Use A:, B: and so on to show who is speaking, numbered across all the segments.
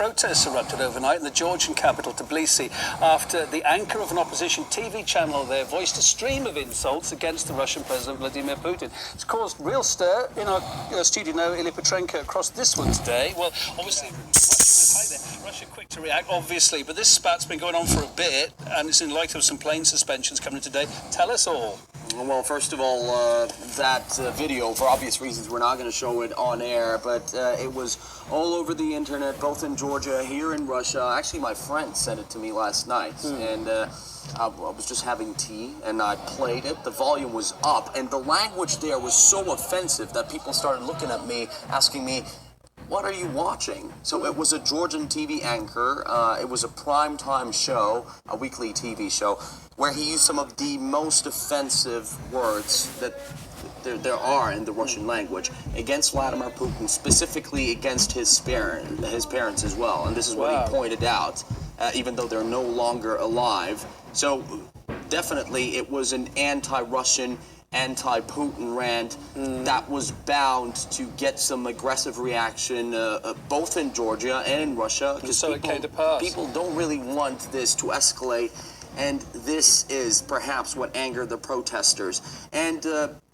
A: protests erupted overnight in the Georgian capital, Tbilisi, after the anchor of an opposition TV channel there voiced a stream of insults against the Russian President Vladimir Putin. It's caused real stir in our studio now, Ilya Petrenko, across this one today. Well, obviously, Russia quick to react, obviously, but this spat has been going on for a bit, and it's in light of some plane suspensions coming today. Tell us all.
B: Well, first of all, that video, for obvious reasons, we're not going to show it on air, but it was all over the internet, both in Georgia, here in Russia. Actually, my friend sent it to me last night, and I was just having tea, and I played it. The volume was up, and the language there was so offensive that people started looking at me, asking me, "What are you watching?" So it was a Georgian TV anchor. It was a primetime show, a weekly TV show, where he used some of the most offensive words that there are in the Russian language against Vladimir Putin, specifically against his parents as well. And this is what he pointed out, even though they're no longer alive. So definitely it was an anti-Russian, anti-Putin rant that was bound to get some aggressive reaction, both in Georgia and in Russia, because people don't really want this to escalate, and this is perhaps what angered the protesters. And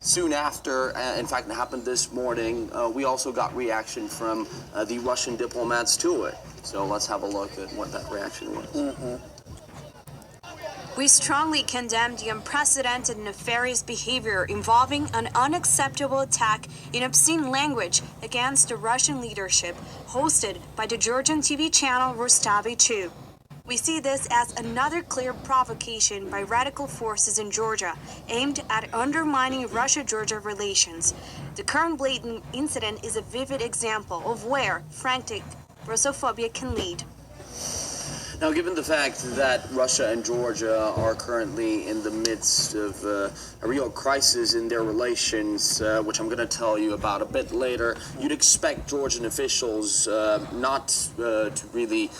B: soon after, in fact, it happened this morning, we also got reaction from the Russian diplomats to it. So let's have a look at what that reaction was.
C: We strongly condemn the unprecedented nefarious behavior involving an unacceptable attack in obscene language against the Russian leadership, hosted by the Georgian TV channel Rustavi 2. We see this as another clear provocation by radical forces in Georgia, aimed at undermining Russia-Georgia relations. The current blatant incident is a vivid example of where frantic Russophobia can lead.
B: Now, given the fact that Russia and Georgia are currently in the midst of a real crisis in their relations, which I'm going to tell you about a bit later, you'd expect Georgian officials not to really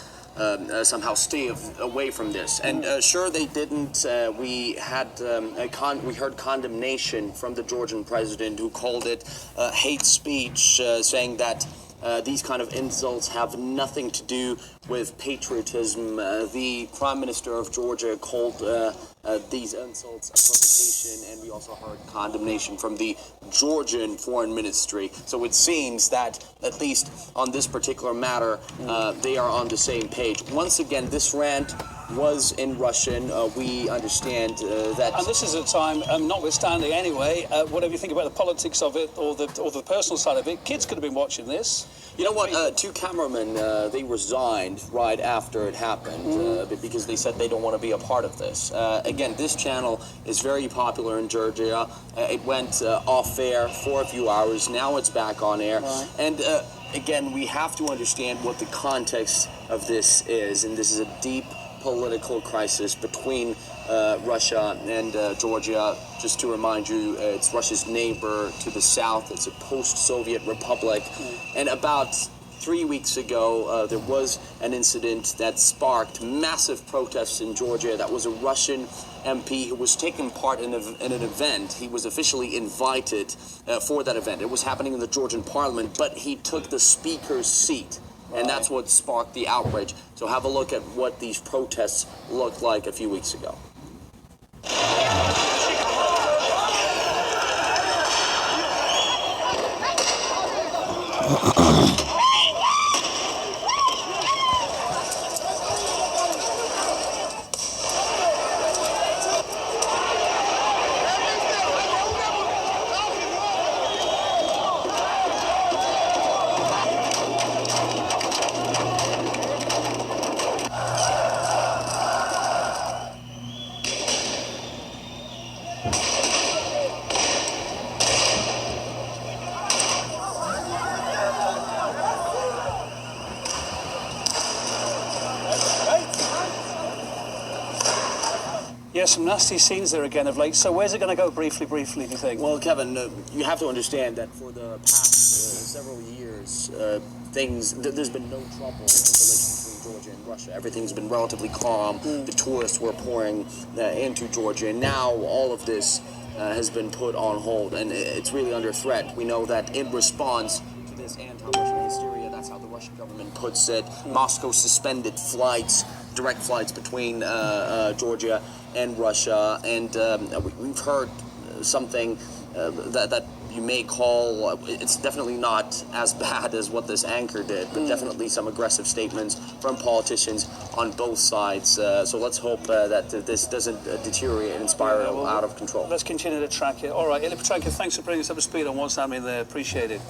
B: somehow stay away from this. And sure, they didn't. We heard condemnation from the Georgian president, who called it hate speech, saying that these kind of insults have nothing to do with patriotism. The Prime Minister of Georgia called these insults a provocation, and we also heard condemnation from the Georgian Foreign Ministry. So it seems that, at least on this particular matter, they are on the same page. Once again, this rant was in Russian. We understand that...
A: And this is a time, notwithstanding anyway, whatever you think about the politics of it or the personal side of it, kids could have been watching this.
B: You know what, two cameramen, they resigned right after it happened because they said they don't want to be a part of this. Again, this channel is very popular in Georgia. It went off air for a few hours. Now it's back on air. Right. And again, we have to understand what the context of this is. And this is a deep political crisis between Russia and Georgia. Just to remind you, it's Russia's neighbor to the south. It's a post-Soviet republic. And about 3 weeks ago, there was an incident that sparked massive protests in Georgia. That was a Russian MP who was taking part in an event. He was officially invited for that event. It was happening in the Georgian parliament, but he took the speaker's seat. And that's what sparked the outrage. So have a look at what these protests looked like a few weeks ago.
A: Yes, some nasty scenes there again of late. So where's it going to go briefly, do you think?
B: Well, Kevin, you have to understand that for the past several years, there's been no trouble in relations between Georgia and Russia. Everything's been relatively calm. The tourists were pouring into Georgia. And now all of this has been put on hold, and it's really under threat. We know that in response to this anti-Russian hysteria, that's how the Russian government puts it. Moscow suspended flights, direct flights between Georgia and Russia, and we've heard something that you may call, it's definitely not as bad as what this anchor did, but definitely some aggressive statements from politicians on both sides. So let's hope that this doesn't deteriorate and spiral out of control.
A: Let's continue to track it. All right, Ilya Petrenko, thanks for bringing us up to speed on what's happening there. Appreciate it.